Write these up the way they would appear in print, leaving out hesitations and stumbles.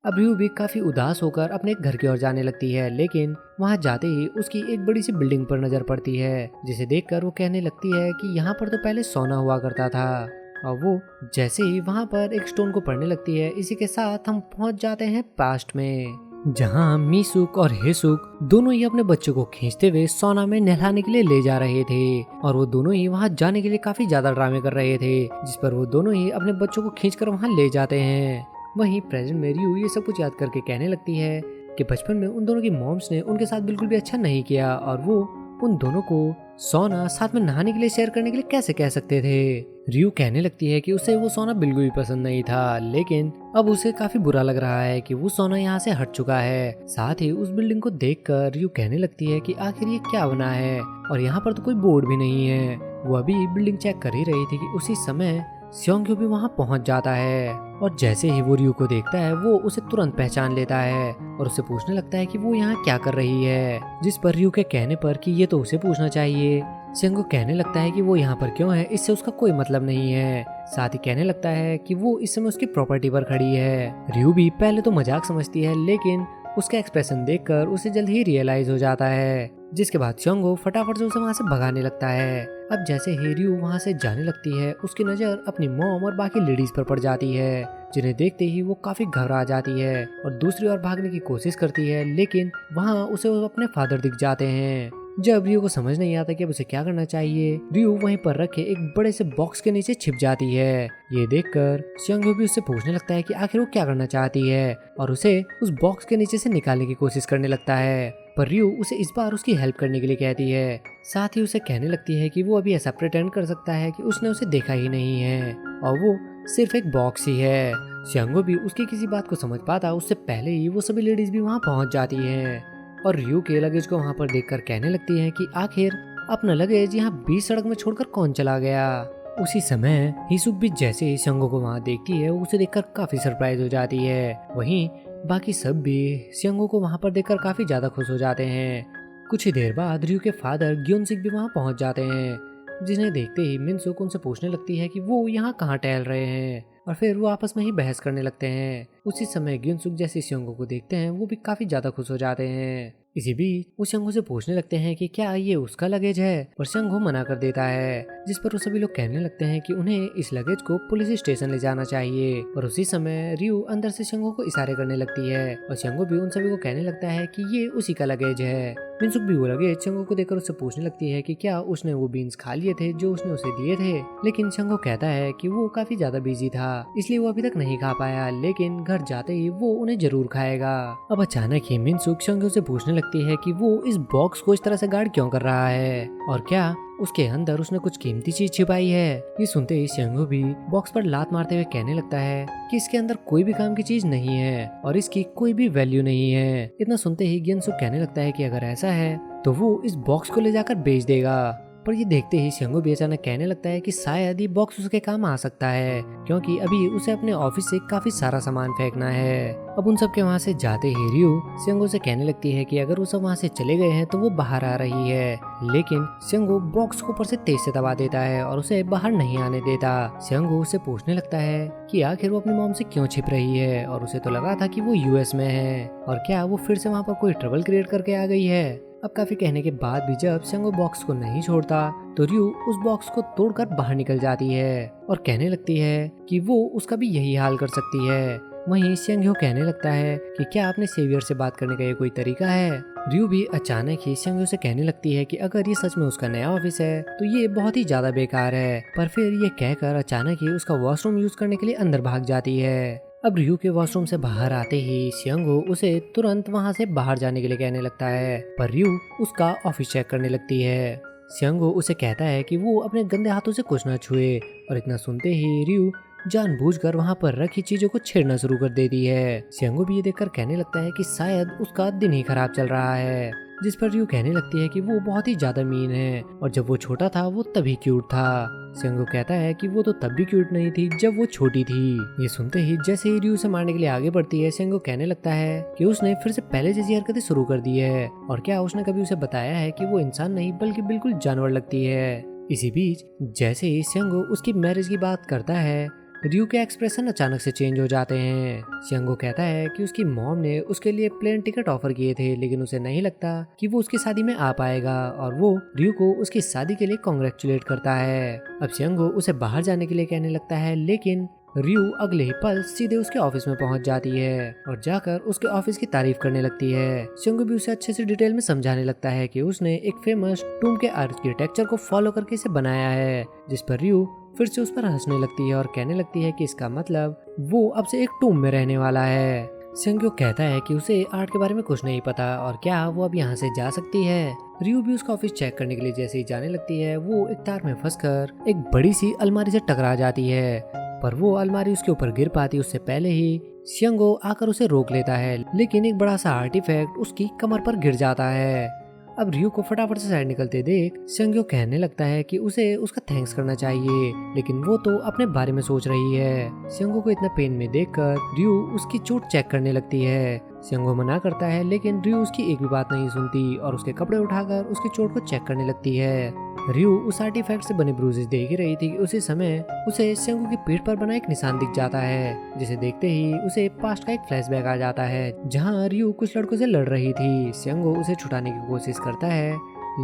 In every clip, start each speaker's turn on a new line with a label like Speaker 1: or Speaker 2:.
Speaker 1: अब रयू भी काफी उदास होकर अपने घर की ओर जाने लगती है, लेकिन वहां जाते ही उसकी एक बड़ी सी बिल्डिंग पर नजर पड़ती है, जिसे देखकर वो कहने लगती है कि यहाँ पर तो पहले सोना हुआ करता था। और वो जैसे ही वहां पर एक स्टोन को पढ़ने लगती है, इसी के साथ हम पहुंच जाते हैं पास्ट में, जहां मीसुक और हेसुक दोनों ही अपने बच्चों को खींचते हुए सोना में नहलाने के लिए ले जा रहे थे। और वो दोनों ही वहां जाने के लिए काफी ज्यादा ड्रामे कर रहे थे, जिस पर वो दोनों ही अपने बच्चों को खींचकर वहां ले जाते हैं। वहीं प्रेजेंट में रयू ये सब कुछ याद करके कहने लगती है कि बचपन में उन दोनों की मॉम्स ने उनके साथ बिल्कुल भी अच्छा नहीं किया, और वो उन दोनों को सोना साथ में नहाने के लिए शेयर करने के लिए कैसे कह सकते थे। रयू कहने लगती है कि उसे वो सोना बिल्कुल भी पसंद नहीं था, लेकिन अब उसे काफी बुरा लग रहा है कि वो सोना यहाँ से हट चुका है। साथ ही उस बिल्डिंग को देखकर रयू कहने लगती है कि आखिर ये क्या बना है, और यहाँ पर तो कोई बोर्ड भी नहीं है। वो अभी बिल्डिंग चेक कर ही रही थी कि उसी समय स्योंग्यो भी वहाँ पहुँच जाता है, और जैसे ही वो रयू को देखता है वो उसे तुरंत पहचान लेता है और उससे पूछने लगता है कि वो यहाँ क्या कर रही है, जिस पर रयू के कहने पर कि ये तो उसे पूछना चाहिए। स्योंग्यो कहने लगता है कि वो यहाँ पर क्यों है, इससे उसका कोई मतलब नहीं है। साथ ही कहने लगता है कि वो इस समय उसकी प्रॉपर्टी पर खड़ी है। रयू भी पहले तो मजाक समझती है, लेकिन उसका एक्सप्रेशन देखकर उसे जल्द ही रियलाइज हो जाता है, जिसके बाद स्योंग्यो फटाफट से उसे वहाँ से भगाने लगता है। अब जैसे ही रयू वहाँ से जाने लगती है, उसकी नज़र अपनी मॉम और बाकी लेडीज पर पड़ जाती है, जिन्हें देखते ही वो काफी घबरा जाती है और दूसरी ओर भागने की कोशिश करती है, लेकिन वहाँ उसे अपने फादर दिख जाते हैं। जब रयू को समझ नहीं आता कि अब उसे क्या करना चाहिए, रयू वहीं पर रखे एक बड़े से बॉक्स के नीचे छिप जाती है। ये देखकर स्योंग्यो भी उससे पूछने लगता है कि आखिर वो क्या करना चाहती है, और उसे उस बॉक्स के नीचे से निकालने की कोशिश करने लगता है। पर रयू उसे इस बार उसकी हेल्प करने के लिए कहती है। साथ ही उसे कहने लगती है कि वो अभी ऐसा प्रिटेंड कर सकता है कि उसने उसे देखा ही नहीं है और वो सिर्फ एक बॉक्स ही है। स्योंग्यो भी उसकी किसी बात को समझ पाता उससे पहले ही वो सभी लेडीज भी वहाँ पहुँच जाती हैं और रयू के लगेज को वहाँ पर देखकर कहने लगती है कि आखिर अपना लगेज यहाँ बीच सड़क में छोड़कर कौन चला गया। उसी समय हिसुक भी जैसे ही स्योंग्यो को वहाँ देखती है, उसे देखकर काफी सरप्राइज हो जाती है। वहीं बाकी सब भी स्योंग्यो को वहाँ पर देखकर काफी ज्यादा खुश हो जाते हैं। कुछ ही देर बाद रयू के फादर ग्योनसिक भी वहाँ पहुँच जाते हैं, जिन्हें देखते ही मिनसुक उनसे पूछने लगती है कि वो यहाँ कहाँ टहल रहे हैं, और फिर वो आपस में ही बहस करने लगते हैं। उसी समय ग्योनसुक जैसे स्योंग्यो को देखते हैं, वो भी काफी ज्यादा खुश हो जाते हैं। इसी बीच वो स्योंग्यो से पूछने लगते हैं कि क्या ये उसका लगेज है, पर स्योंग्यो मना कर देता है, जिस पर वो सभी लोग कहने लगते हैं कि उन्हें इस लगेज को पुलिस स्टेशन ले जाना चाहिए। और उसी समय रयू अंदर से स्योंग्यो को इशारे करने लगती है और स्योंग्यो भी उन सभी को कहने लगता है कि ये उसी का लगेज है। मिनसुक भी वो लगेज स्योंग्यो को देखकर उससे पूछने लगती है कि क्या उसने वो बीन्स खा लिए थे जो उसने उसे दिए थे, लेकिन स्योंग्यो कहता है कि वो काफी ज्यादा बिजी था, इसलिए वो अभी तक नहीं खा पाया, लेकिन घर जाते ही वो उन्हें जरूर खाएगा। अब अचानक ही मिनसुक स्योंग्यो से पूछने लगती है कि वो इस बॉक्स को इस तरह से गार्ड क्यों कर रहा है और क्या उसके अंदर उसने कुछ कीमती चीज छिपाई है। ये सुनते ही स्योंग्यो भी बॉक्स पर लात मारते हुए कहने लगता है कि इसके अंदर कोई भी काम की चीज नहीं है और इसकी कोई भी वैल्यू नहीं है। इतना सुनते ही ग्योनसुक कहने लगता है कि अगर ऐसा है तो वो इस बॉक्स को ले जाकर बेच देगा। पर ये देखते ही स्योंग्यो भी अचानक कहने लगता है कि शायद ये बॉक्स उसके काम आ सकता है, क्योंकि अभी उसे अपने ऑफिस से काफी सारा सामान फेंकना है। अब उन सब के वहाँ से जाते ही रयू स्योंग्यो से कहने लगती है कि अगर वो सब वहाँ से चले गए हैं तो वो बाहर आ रही है, लेकिन स्योंग्यो बॉक्स को ऊपर से तेज से दबा देता है और उसे बाहर नहीं आने देता। स्योंग्यो उसे पूछने लगता है कि आखिर वो अपनी मॉम से क्यों छिप रही है, और उसे तो लगा था कि वो यूएस में है और क्या वो फिर से वहाँ पर कोई ट्रबल क्रिएट करके आ गई है। अब काफी कहने के बाद भी जब स्योंग्यो बॉक्स को नहीं छोड़ता तो रयू उस बॉक्स को तोड़कर बाहर निकल जाती है और कहने लगती है कि वो उसका भी यही हाल कर सकती है। वहीं स्योंग्यो कहने लगता है कि क्या आपने सेवियर से बात करने का ये कोई तरीका है। रयू भी अचानक ही स्योंग्यो से कहने लगती है कि अगर ये सच में उसका नया ऑफिस है तो ये बहुत ही ज्यादा बेकार है, पर फिर ये कहकर अचानक ही उसका वॉशरूम यूज करने के लिए अंदर भाग जाती है। अब रयू के वॉशरूम से बाहर आते ही स्योंग्यो उसे तुरंत वहां से बाहर जाने के लिए कहने लगता है, पर रयू उसका ऑफिस चेक करने लगती है। स्योंग्यो उसे कहता है कि वो अपने गंदे हाथों से कुछ न छुए, और इतना सुनते ही रयू जानबूझकर वहां पर रखी चीजों को छेड़ना शुरू कर देती है। स्योंग्यो भी ये देखकर कहने लगता है कि शायद उसका दिन ही खराब चल रहा है, जिस पर रयू कहने लगती है कि वो बहुत ही ज्यादा मीन है और जब वो छोटा था वो तभी क्यूट था। स्योंग्यो कहता है कि वो तो तब भी क्यूट नहीं थी जब वो छोटी थी। ये सुनते ही जैसे ही रयू से मारने के लिए आगे बढ़ती है, स्योंग्यो कहने लगता है कि उसने फिर से पहले जैसी हरकतें शुरू कर दी है और क्या उसने कभी उसे बताया है कि वो इंसान नहीं बल्कि बिल्कुल जानवर लगती है। इसी बीच जैसे ही स्योंग्यो उसकी मैरिज की बात करता है रियो के एक्सप्रेशन अचानक से चेंज हो जाते हैं। सियंगो कहता है कि उसकी मॉम ने उसके लिए प्लेन टिकट ऑफर किए थे, लेकिन उसे नहीं लगता कि वो उसकी शादी में आ पाएगा, और वो रियो को उसकी शादी के लिए कॉन्ग्रेचुलेट करता है। अब सियंगो उसे बाहर जाने के लिए कहने लगता है, लेकिन रियो अगले ही पल सीधे उसके ऑफिस में पहुंच जाती है और जाकर उसके ऑफिस की तारीफ करने लगती है। सियंगो भी उसे अच्छे से डिटेल में समझाने लगता है कि उसने एक फेमस टूम के आर्किटेक्चर को फॉलो करके इसे बनाया है, जिस पर रियो फिर से उस पर हंसने लगती है और कहने लगती है कि इसका मतलब वो अब से एक टूम में रहने वाला है। सियंगो कहता है कि उसे आर्ट के बारे में कुछ नहीं पता और क्या वो अब यहाँ से जा सकती है। रियो भी उसका ऑफिस चेक करने के लिए जैसे ही जाने लगती है, वो एक तार में फंसकर एक बड़ी सी अलमारी से टकरा जाती है, पर वो अलमारी उसके ऊपर गिर पाती उससे पहले ही सियंगो आकर उसे रोक लेता है, लेकिन एक बड़ा सा आर्टिफैक्ट उसकी कमर पर गिर जाता है। अब रियो को फटाफट से साइड निकलते देख सियंगो कहने लगता है कि उसे उसका थैंक्स करना चाहिए, लेकिन वो तो अपने बारे में सोच रही है। सियंगो को इतना पेन में देखकर रियो उसकी चोट चेक करने लगती है। सियंगो मना करता है, लेकिन रियो उसकी एक भी बात नहीं सुनती और उसके कपड़े उठाकर उसकी चोट को चेक करने लगती है। रियो उस आर्टिफैक्ट से बने ब्रूजेस देख ही रही थी कि उसी समय उसे सियंगो की पीठ पर बना एक निशान दिख जाता है, जिसे देखते ही उसे पास्ट का एक फ्लैशबैक आ जाता है, जहां रियो कुछ लड़कों से लड़ रही थी। सियंगो उसे छुड़ाने की कोशिश करता है,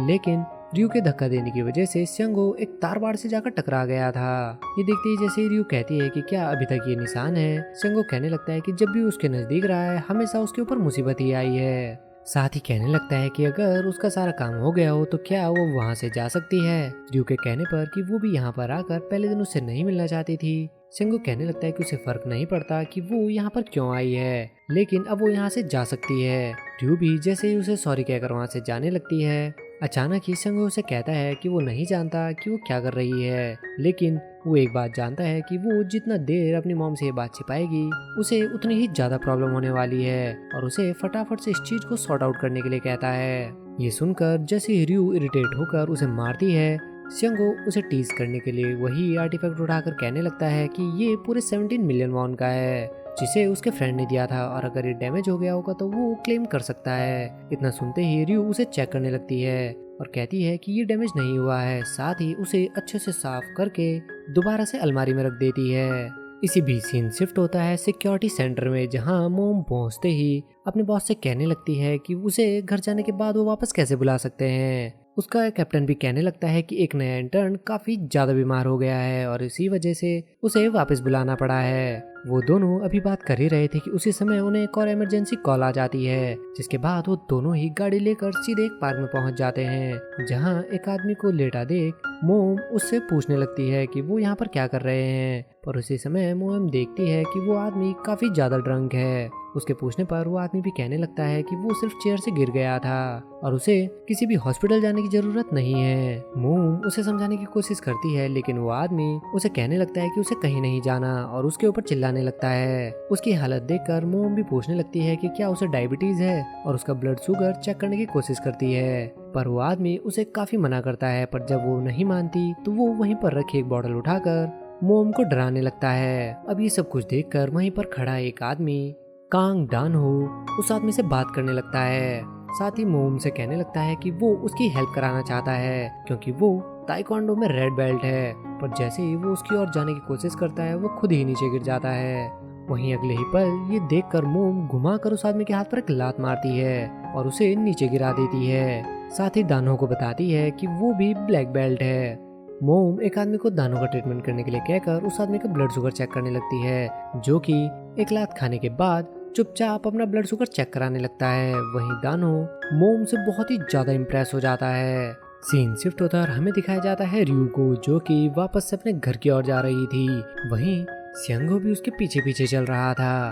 Speaker 1: लेकिन रियो के धक्का देने की वजह से सियंगो एक तारबाड़ से जाकर टकरा गया था। ये देखते ही जैसे रियो कहती है कि क्या अभी तक ये निशान है, सियंगो कहने लगता है कि जब भी उसके नजदीक रहा है हमेशा उसके ऊपर मुसीबत ही आई है। साथ ही कहने लगता है कि अगर उसका सारा काम हो गया हो तो क्या वो वहाँ से जा सकती है। रियो के कहने पर कि वो भी यहाँ पर आकर पहले दिन उससे नहीं मिलना चाहती थी। सियंगो कहने लगता है कि उसे फर्क नहीं पड़ता कि वो यहाँ पर क्यों आई है, लेकिन अब वो यहाँ से जा सकती है। रियो भी जैसे ही उसे सॉरी कहकर वहाँ से जाने लगती है, अचानक ही सियंगो उसे कहता है कि वो नहीं जानता कि वो क्या कर रही है, लेकिन वो एक बात जानता है कि वो जितना देर अपनी मॉम से ये बात छिपाएगी उसे उतनी ही ज्यादा प्रॉब्लम होने वाली है, और उसे फटाफट से इस चीज को सॉर्ट आउट करने के लिए कहता है। ये सुनकर जैसे ही रियो इरिटेट होकर उसे मारती है, सियंगो उसे टीज करने के लिए वही आर्टिफैक्ट उठाकर कहने लगता है कि ये पूरे 17 मिलियन वॉन का है, जिसे उसके फ्रेंड ने दिया था, और अगर ये डैमेज हो गया होगा तो वो क्लेम कर सकता है। इतना सुनते ही रियो उसे चेक करने लगती है और कहती है कि ये डैमेज नहीं हुआ है, साथ ही उसे अच्छे से साफ करके दोबारा से अलमारी में रख देती है। इसी बीच सीन शिफ्ट होता है सिक्योरिटी सेंटर में, जहां मोम पहुंचते ही अपने बॉस से कहने लगती है कि उसे घर जाने के बाद वो वापस कैसे बुला सकते हैं। उसका कैप्टन भी कहने लगता है कि एक नया इंटर्न काफी ज्यादा बीमार हो गया है और इसी वजह से उसे वापस बुलाना पड़ा है। वो दोनों अभी बात कर ही रहे थे कि उसी समय उन्हें एक और इमरजेंसी कॉल आ जाती है, जिसके बाद वो दोनों ही गाड़ी लेकर सीधे एक पार्क में पहुंच जाते हैं, जहां एक आदमी को लेटा देख मोम उससे पूछने लगती है कि वो यहाँ पर क्या कर रहे हैं, पर उसी समय मोम देखती है कि वो आदमी काफी ज्यादा ड्रंक है। उसके पूछने पर वो आदमी भी कहने लगता है कि वो सिर्फ चेयर से गिर गया था और उसे किसी भी हॉस्पिटल जाने की जरूरत नहीं है। मोम उसे समझाने की कोशिश करती है, लेकिन वो आदमी उसे कहने लगता है कि उसे कहीं नहीं जाना और उसके ऊपर चिल्लाने लगता है। उसकी हालत देखकर मोम भी पूछने लगती है कि क्या उसे डायबिटीज है और उसका ब्लड शुगर चेक करने की कोशिश करती है, पर वो आदमी उसे काफी मना करता है। पर जब वो नहीं मानती तो वो वहीं पर रखी एक बॉटल उठाकर मोम को डराने लगता है। अब ये सब कुछ देखकर वहीं पर खड़ा एक आदमी कांग डान हो उस आदमी से बात करने लगता है, साथ ही मोम से कहने लगता है कि वो उसकी हेल्प कराना चाहता है क्योंकि वो ताइक्वांडो में रेड बेल्ट है। पर जैसे ही वो उसकी ओर जाने की कोशिश करता है वो खुद ही नीचे गिर जाता है। वहीं अगले ही पल ये देखकर मोम घुमाकर उस आदमी के हाथ पर एक लात मारती है और उसे नीचे गिरा देती है। साथ ही दानो को बताती है कि वो भी ब्लैक बेल्ट है। मोम एक आदमी को दानों का ट्रीटमेंट करने के लिए कहकर उस आदमी का ब्लड शुगर चेक करने लगती है, जो कि एक लात खाने के बाद चुपचाप अपना ब्लड शुगर चेक कराने लगता है। वहीं दानो मोम से बहुत ही ज्यादा इम्प्रेस हो जाता है। सीन शिफ्ट होता है और हमें दिखाया जाता है रियो को, जो कि वापस से अपने घर की ओर जा रही थी। वहीं सियंगो भी उसके पीछे पीछे चल रहा था।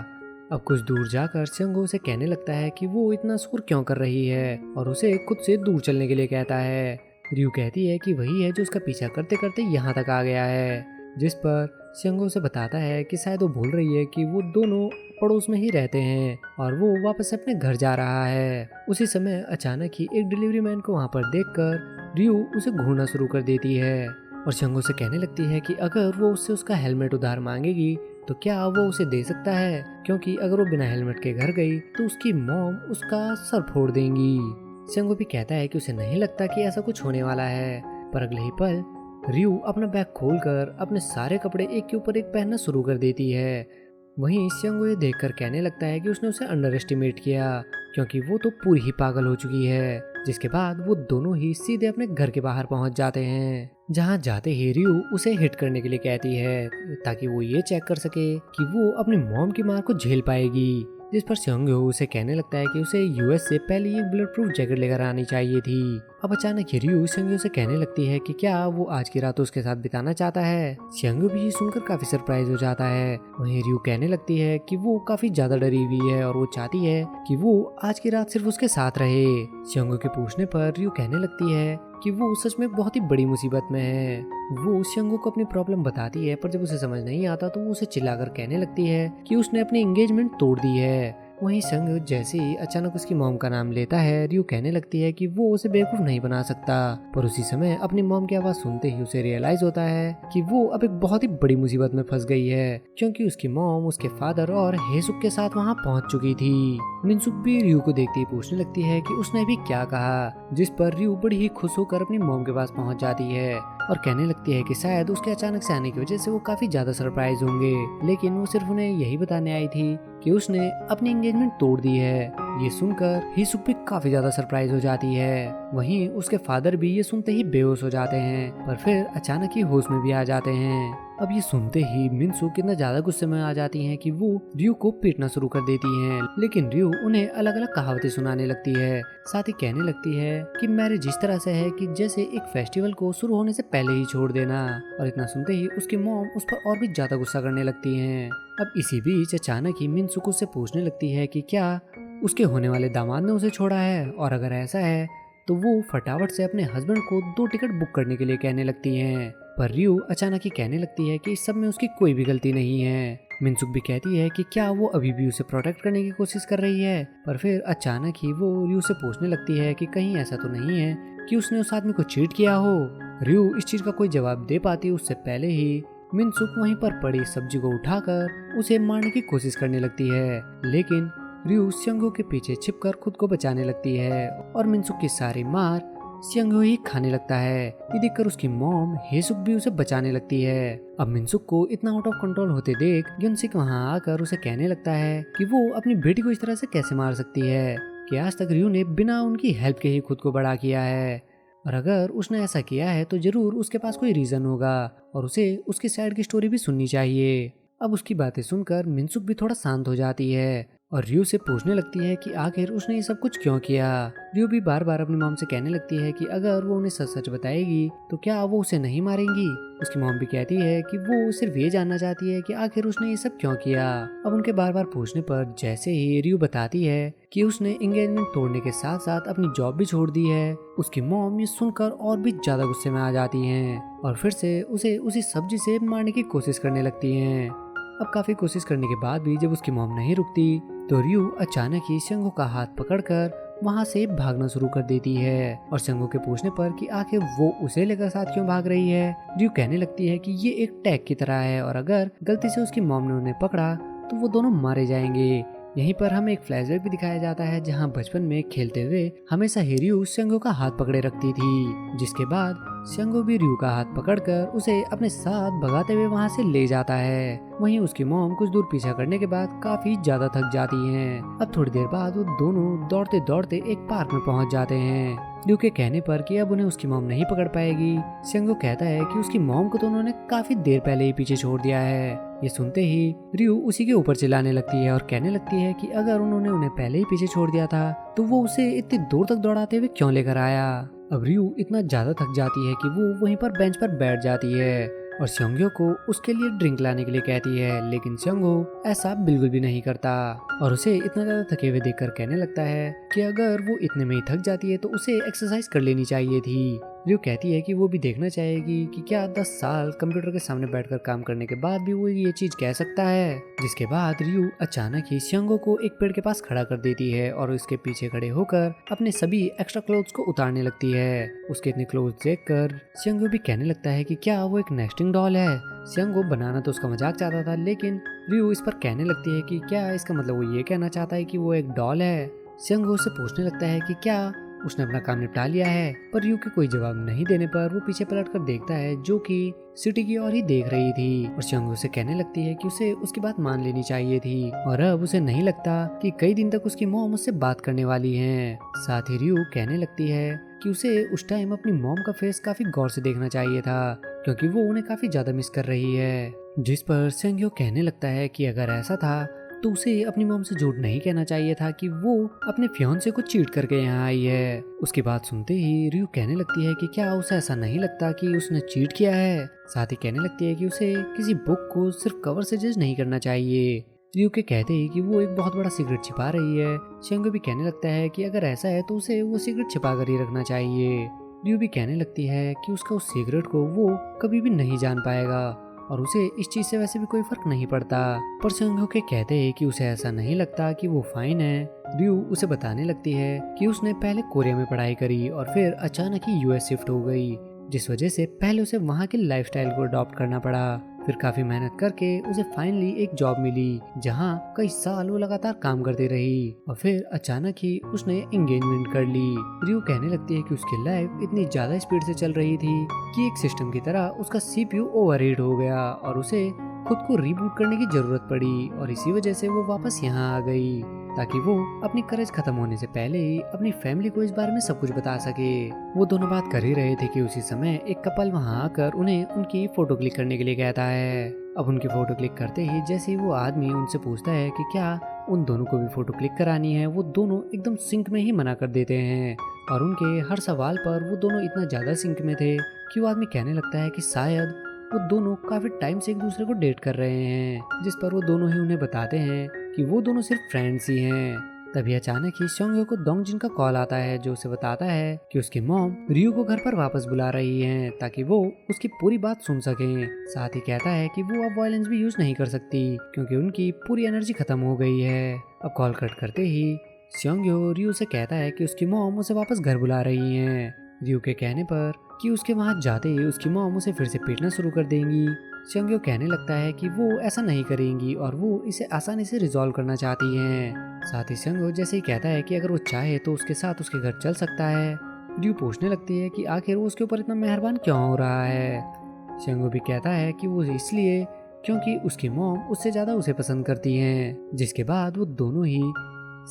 Speaker 1: अब कुछ दूर जाकर सियंगो उसे कहने लगता है कि वो इतना शोर क्यों कर रही है और उसे खुद से दूर चलने के लिए कहता है। रियो कहती है कि वही है जो उसका पीछा करते करते यहाँ तक आ गया है, जिस पर सियंगो उसे बताता है कि शायद वो भूल रही है कि वो दोनों पड़ोस में ही रहते हैं और वो वापस अपने घर जा रहा है। उसी समय अचानक ही एक डिलीवरी मैन को वहाँ पर देखकर रियो उसे घूरना शुरू कर देती है और सियंगो से कहने लगती है कि अगर वो उससे उसका हेलमेट उधार मांगेगी तो क्या वो उसे दे सकता है, क्योंकि अगर वो बिना हेलमेट के घर गई तो उसकी मॉम उसका सर फोड़ देंगी। सियंगो भी कहता है कि उसे नहीं लगता कि ऐसा कुछ होने वाला है, पर अगले ही पल रियू अपना बैग खोलकर अपने सारे कपड़े एक के ऊपर एक पहनना शुरू कर देती है। वहीं सियंगो ये देखकर कहने लगता है कि उसने उसे अंडर एस्टिमेट किया, क्योंकि वो तो पूरी ही पागल हो चुकी है। जिसके बाद वो दोनों ही सीधे अपने घर के बाहर पहुंच जाते हैं, जहां जाते ही रियू उसे हिट करने के लिए कहती है ताकि वो ये चेक कर सके कि वो अपनी मॉम की मार को झेल पाएगी। जिस पर सियंगो उसे कहने लगता है कि उसे यूएस से पहले एक बुलेट प्रूफ जैकेट लेकर आनी चाहिए थी। अब अचानक रियू सियंगो से कहने लगती है कि क्या वो आज की रात उसके साथ बिताना चाहता है। सियंगो भी ये सुनकर काफी सरप्राइज हो जाता है। वहीं रियू कहने लगती है कि वो काफी ज्यादा डरी हुई है और वो चाहती है कि वो आज की रात सिर्फ उसके साथ रहे। सियंगो के पूछने पर रियू कहने लगती है कि वो सच में बहुत ही बड़ी मुसीबत में है। वो सियंगो को अपनी प्रॉब्लम बताती है, पर जब उसे समझ नहीं आता तो वो उसे चिल्लाकर कहने लगती है कि उसने अपनी एंगेजमेंट तोड़ दी है। वहीं सियंगो जैसे ही अचानक उसकी मॉम का नाम लेता है, रियू कहने लगती है कि वो उसे बेवकूफ नहीं बना सकता। पर उसी समय अपनी मॉम की आवाज सुनते ही उसे रियलाइज होता है कि वो अब एक बहुत ही बड़ी मुसीबत में फंस गई है, क्योंकि उसकी मॉम उसके फादर और हेसुक के साथ वहाँ पहुँच चुकी थी। मिनसुक भी रियू को देखते ही पूछने लगती है कि उसने भी क्या कहा, जिस पर रियू बड़ी ही खुश होकर अपनी मॉम के पास पहुँच जाती है और कहने लगती है कि शायद उसके अचानक से आने की वजह से वो काफी ज्यादा सरप्राइज होंगे, लेकिन वो सिर्फ उन्हें यही बताने आई थी कि उसने अपनी एंगेजमेंट तोड़ दी है। ये सुनकर हिसुक भी काफी ज्यादा सरप्राइज हो जाती है। वहीं उसके फादर भी ये सुनते ही बेहोश हो जाते हैं, पर फिर अचानक ही होश में भी आ जाते हैं। अब ये सुनते ही मिनसू कितना ज्यादा गुस्से में आ जाती हैं कि वो रियू को पीटना शुरू कर देती हैं, लेकिन रियू उन्हें अलग अलग कहावतें सुनाने लगती है। साथ ही कहने लगती है कि मैरिज इस तरह से है कि जैसे एक फेस्टिवल को शुरू होने से पहले ही छोड़ देना। और इतना सुनते ही उसकी मॉम उस पर और भी ज्यादा गुस्सा करने लगती हैं। अब इसी बीच अचानक ही मिनसू उससे पूछने लगती है कि क्या उसके होने वाले दामाद ने उसे छोड़ा है, और अगर ऐसा है तो वो फटाफट से अपने हस्बैंड को 2 टिकट बुक करने के लिए कहने लगती हैं। पर रियू अचानक ही कहने लगती है कि इस सब में उसकी कोई भी गलती नहीं है। मिनसुक भी कहती है कि क्या वो अभी भी उसे प्रोटेक्ट करने की कोशिश कर रही है, पर फिर अचानक ही वो रियू से पूछने लगती है कि कहीं ऐसा तो नहीं है कि उसने उस आदमी को चीट किया हो। रियू इस चीज का कोई जवाब दे पाती उससे पहले ही मिनसुक वहीं पर पड़ी सब्जी को उठाकर उसे मारने की कोशिश करने लगती है, लेकिन रियू सियंगो के पीछे छिपकर खुद को बचाने लगती है और मिनसुक की सारी मार सियंगो ही खाने लगता है। ये देखकर उसकी मॉम हेसुक भी उसे बचाने लगती है। अब मिनसुक को इतना आउट ऑफ कंट्रोल होते देख ग्योनसिक वहाँ आकर उसे कहने लगता है कि वो अपनी बेटी को इस तरह से कैसे मार सकती है, कि आज तक रियू ने बिना उनकी हेल्प के ही खुद को बड़ा किया है, और अगर उसने ऐसा किया है तो जरूर उसके पास कोई रीजन होगा और उसे उसकी साइड की स्टोरी भी सुननी चाहिए। अब उसकी बातें सुनकर मिनसुक भी थोड़ा शांत हो जाती है और रियू से पूछने लगती है कि आखिर उसने ये सब कुछ क्यों किया। रियू भी बार बार अपनी मॉम से कहने लगती है कि अगर वो उन्हें सच सच बताएगी तो क्या वो उसे नहीं मारेंगी। उसकी मॉम भी कहती है कि वो सिर्फ ये जानना चाहती है कि आखिर उसने ये सब क्यों किया। अब उनके बार बार पूछने पर जैसे ही रियू बताती है कि उसने एंगेजमेंट तोड़ने के साथ साथ अपनी जॉब भी छोड़ दी है, उसकी मॉम ये सुनकर और भी ज्यादा गुस्से में आ जाती हैं और फिर से उसे उसी सब्जी से मारने की कोशिश करने लगती हैं। अब काफी कोशिश करने के बाद भी जब उसकी मॉम नहीं रुकती तो रियू अचानक ही सियंगो का हाथ पकड़कर वहां से भागना शुरू कर देती है और सियंगो के पूछने पर कि आखिर वो उसे लेकर साथ क्यों भाग रही है, रियू कहने लगती है कि ये एक टैग की तरह है और अगर गलती से उसकी मॉम ने उन्हें पकड़ा तो वो दोनों मारे जाएंगे। यहीं पर हमें एक फ्लैशबैक भी दिखाया जाता है जहां बचपन में खेलते हुए हमेशा ही रियू सियंगो का हाथ पकड़े रखती थी, जिसके बाद सियंगो भी रियू का हाथ पकड़कर उसे अपने साथ भगाते हुए वहां से ले जाता है। वहीं उसकी मॉम कुछ दूर पीछा करने के बाद काफी ज्यादा थक जाती हैं। अब थोड़ी देर बाद वो दोनों दौड़ते दौड़ते एक पार्क में पहुंच जाते हैं। रियू के कहने पर कि अब उन्हें उसकी मॉम नहीं पकड़ पाएगी, सियंगो कहता है कि उसकी मॉम को तो उन्होंने काफी देर पहले ही पीछे छोड़ दिया है। ये सुनते ही रियू उसी के ऊपर चिल्लाने लगती है और कहने लगती है कि अगर उन्होंने उन्हें पहले ही पीछे छोड़ दिया था तो वो उसे इतनी दूर तक दौड़ाते हुए क्यों लेकर आया। अब रियू इतना ज्यादा थक जाती है कि वो वहीं पर बेंच पर बैठ जाती है और सियंगो को उसके लिए ड्रिंक लाने के लिए कहती है, लेकिन सियंगो ऐसा बिल्कुल भी नहीं करता और उसे इतना ज्यादा थके हुए देखकर कहने लगता है कि अगर वो इतने में ही थक जाती है तो उसे एक्सरसाइज कर लेनी चाहिए थी। रियू कहती है कि वो भी देखना चाहेगी कि क्या 10 साल कंप्यूटर के सामने बैठकर काम करने के बाद भी वो ये चीज कह सकता है। जिसके बाद रियू अचानक ही सियंगो को एक पेड़ के पास खड़ा कर देती है और उसके पीछे खड़े होकर अपने सभी एक्स्ट्रा क्लोथ्स को उतारने लगती है। उसके इतने क्लोथ्स देखकर सियंगो भी कहने लगता है कि क्या वो एक नेस्टिंग डॉल है। सियंगो बनाना तो उसका मजाक चाहता था, लेकिन रियू इस पर कहने लगती है कि क्या इसका मतलब वो ये कहना चाहता है कि वो एक डॉल है। सियंगो से पूछने लगता है कि क्या उसने अपना काम निपटा लिया है। पर रियो के कोई जवाब नहीं देने पर वो पीछे पलट कर देखता है, जो कि सिटी की ओर ही देख रही थी। और सियोंग उसे कहने लगती है कि उसे उसकी बात मान लेनी चाहिए थी और अब उसे नहीं लगता कि कई दिन तक उसकी मॉम उससे बात करने वाली है। साथ ही रियो कहने लगती है कि उसे उस टाइम अपनी मॉम का फेस काफी गौर से देखना चाहिए था, क्योंकि वो उन्हें काफी ज्यादा मिस कर रही है। जिस पर सेंग्यो कहने लगता है कि अगर ऐसा था तो उसे अपनी मॉम से झूठ नहीं कहना चाहिए था कि वो अपने फियांसे को चीट करके यहाँ आई है। उसकी बात सुनते ही रियो कहने लगती है कि क्या उसे ऐसा नहीं लगता कि उसने चीट किया है। साथ ही कहने लगती है कि उसे किसी बुक को सिर्फ कवर से जज नहीं करना चाहिए। रियो के कहते ही कि वो एक बहुत बड़ा सीक्रेट छिपा रही है। सेंगो भी कहने लगता है कि अगर ऐसा है तो उसे वो सीक्रेट छिपा कर ही रखना चाहिए। रियो भी कहने लगती है कि उसका उस सीक्रेट को वो कभी भी नहीं जान पाएगा और उसे इस चीज से वैसे भी कोई फर्क नहीं पड़ता। पर सेंगो के कहते हैं कि उसे ऐसा नहीं लगता कि वो फाइन है। रियो उसे बताने लगती है कि उसने पहले कोरिया में पढ़ाई करी और फिर अचानक ही यूएस शिफ्ट हो गई, जिस वजह से पहले उसे वहाँ के लाइफस्टाइल को अडॉप्ट करना पड़ा। फिर काफी मेहनत करके उसे फाइनली एक जॉब मिली, जहाँ कई साल वो लगातार काम करती रही और फिर अचानक ही उसने एंगेजमेंट कर ली। रियो कहने लगती है कि उसकी लाइफ इतनी ज्यादा स्पीड से चल रही थी कि एक सिस्टम की तरह उसका सीपीयू ओवरहीट हो गया और उसे खुद को रीबूट करने की जरूरत पड़ी और इसी वजह से वो वापस यहाँ आ गई, ताकि वो अपनी करेज खत्म होने से पहले ही अपनी फैमिली को इस बारे में सब कुछ बता सके। वो दोनों बात कर ही रहे थे कि उसी समय एक कपल वहाँ आकर उन्हें उनकी फोटो क्लिक करने के लिए कहता है। अब उनकी फोटो क्लिक करते ही जैसे ही वो आदमी उनसे पूछता है कि क्या उन दोनों को भी फोटो क्लिक करानी है, वो दोनों एकदम सिंक में ही मना कर देते हैं और उनके हर सवाल पर वो दोनों इतना ज्यादा सिंक में थे कि वो आदमी कहने लगता है कि शायद वो दोनों काफी टाइम से एक दूसरे को डेट कर रहे हैं, जिस पर वो दोनों ही उन्हें बताते हैं कि वो दोनों सिर्फ फ्रेंड्स ही हैं। तभी अचानक ही सेंग्यो को दोंगजिन का कॉल आता है, जो उसे बताता है कि उसकी मॉम रियो को घर पर वापस बुला रही हैं ताकि वो उसकी पूरी बात सुन सकें। साथ ही कहता है कि वो अब वायलेंस भी यूज नहीं कर सकती क्योंकि उनकी पूरी एनर्जी खत्म हो गई है। अब कॉल कट करते ही सेंग्यो रियो से कहता है कि उसकी मॉम उसे वापस घर बुला रही हैं। रियो के कहने पर कि उसके वहां जाते ही उसकी मॉम उसे फिर से पीटना शुरू कर देंगी। सेंग्यो कहने लगता है कि वो ऐसा नहीं करेंगी और वो इसे आसानी से रिजॉल्व करना चाहती हैं। साथ ही सेंग्यो जैसे ही कहता है कि अगर वो चाहे तो उसके साथ उसके घर चल सकता है। रियो पूछने लगती है कि आखिर वो उसके ऊपर इतना मेहरबान क्यों हो रहा है। सेंग्यो भी कहता है कि वो इसलिए क्योंकि उसकी मॉम उससे ज्यादा उसे पसंद करती हैं। जिसके बाद वो दोनों ही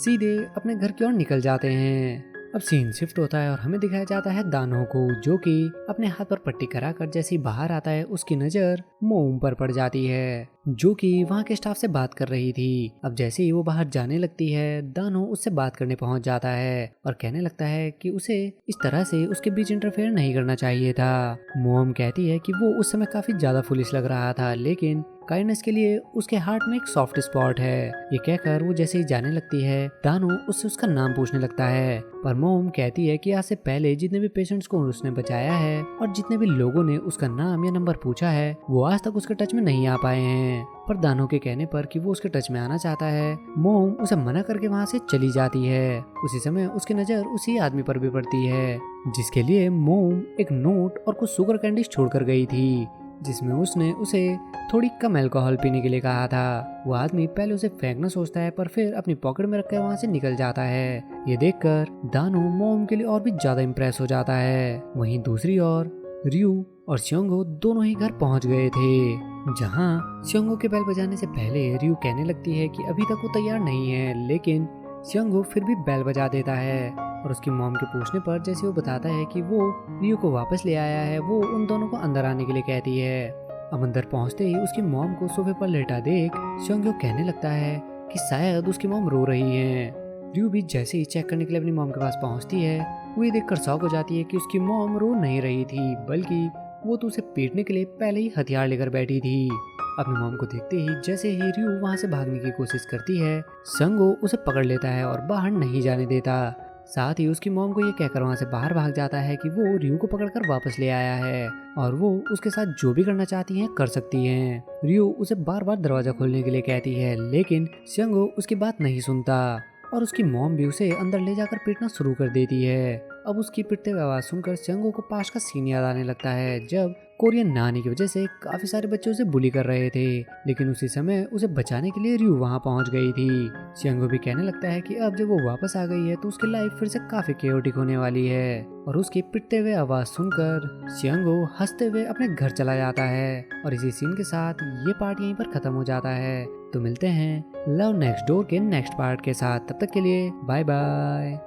Speaker 1: सीधे अपने घर की ओर निकल जाते हैं। अब सीन शिफ्ट होता है और हमें दिखाया जाता है दानो को, जो कि अपने हाथ पर पट्टी कराकर जैसे ही बाहर आता है उसकी नजर मोम पर पड़ जाती है, जो कि वहाँ के स्टाफ से बात कर रही थी। अब जैसे ही वो बाहर जाने लगती है, दानो उससे बात करने पहुंच जाता है और कहने लगता है कि उसे इस तरह से उसके बीच इंटरफेयर नहीं करना चाहिए था। मोम कहती है कि वो उस समय काफी ज्यादा फुलिश लग रहा था, लेकिन काइंडनेस के लिए उसके हार्ट में एक सॉफ्ट स्पॉट है। ये कहकर वो जैसे ही जाने लगती है, दानो उससे उसका नाम पूछने लगता है, पर मोम कहती है कि आज से पहले जितने भी पेशेंट्स को उसने बचाया है और जितने भी लोगों ने उसका नाम या नंबर पूछा है, वो आज तक उसके टच में नहीं आ पाए हैं। पर दानो के कहने पर कि वो उसके टच में आना चाहता है, मोम उसे मना करके वहाँ से चली जाती है। उसी समय उसकी नजर उसी आदमी पर भी पड़ती है, जिसके लिए मोम एक नोट और कुछ शुगर कैंडीज छोड़कर गई थी, जिसमें उसने उसे थोड़ी कम अल्कोहल पीने के लिए कहा था। वो आदमी पहले उसे फेंकना सोचता है, पर फिर अपनी पॉकेट में रखकर वहाँ से निकल जाता है। ये देखकर दानो मोम के लिए और भी ज्यादा इम्प्रेस हो जाता है। वहीं दूसरी ओर रियो और सेंगो दोनों ही घर पहुंच गए थे, जहाँ सेंगो के बेल बजाने से पहले रियो कहने लगती है कि अभी तक वो तैयार नहीं है, लेकिन सेंगो फिर भी बेल बजा देता है और उसकी मॉम के पूछने पर जैसे वो बताता है कि वो रियो को वापस ले आया है, वो उन दोनों को अंदर आने के लिए कहती है। अब अंदर पहुंचते ही उसकी मॉम को सोफे पर लेटा देख सेंग्यो कहने लगता है कि शायद उसकी मॉम रो रही है। रियो भी जैसे ही चेक करने के लिए अपनी मॉम के पास पहुंचती है, वो ये देखकर शॉक हो जाती है कि उसकी मॉम रो नहीं रही थी, बल्कि वो तो उसे पीटने के लिए पहले ही हथियार लेकर बैठी थी। अपनी मॉम को देखते ही जैसे ही रियो वहाँ से भागने की कोशिश करती है, सेंगो उसे पकड़ लेता है और बाहर नहीं जाने देता। साथ ही उसकी मॉम को ये कहकर वहाँ से बाहर भाग जाता है कि वो रियो को पकड़कर वापस ले आया है और वो उसके साथ जो भी करना चाहती हैं कर सकती हैं। रियो उसे बार बार दरवाजा खोलने के लिए कहती है, लेकिन सेंगो उसकी बात नहीं सुनता और उसकी मॉम भी उसे अंदर ले जाकर पीटना शुरू कर देती है। अब उसकी पिटते हुए आवाज सुनकर सेंगो को पास का सीन याद आने लगता है, जब कोरियन ना आने की वजह से काफी सारे बच्चे उसे बुली कर रहे थे, लेकिन उसी समय उसे बचाने के लिए रयू वहां पहुंच गई थी। सियांगो भी कहने लगता है कि अब जब वो वापस आ गई है तो उसकी लाइफ फिर से काफी केओटिक होने वाली है, और उसकी पिटते हुए आवाज सुनकर सियांगो हंसते हुए अपने घर चला जाता है। और इसी सीन के साथ ये पार्ट यहीं पर खत्म हो जाता है। तो मिलते हैं लव नेक्स्ट डोर के नेक्स्ट पार्ट के साथ, तब तक के लिए बाय बाय।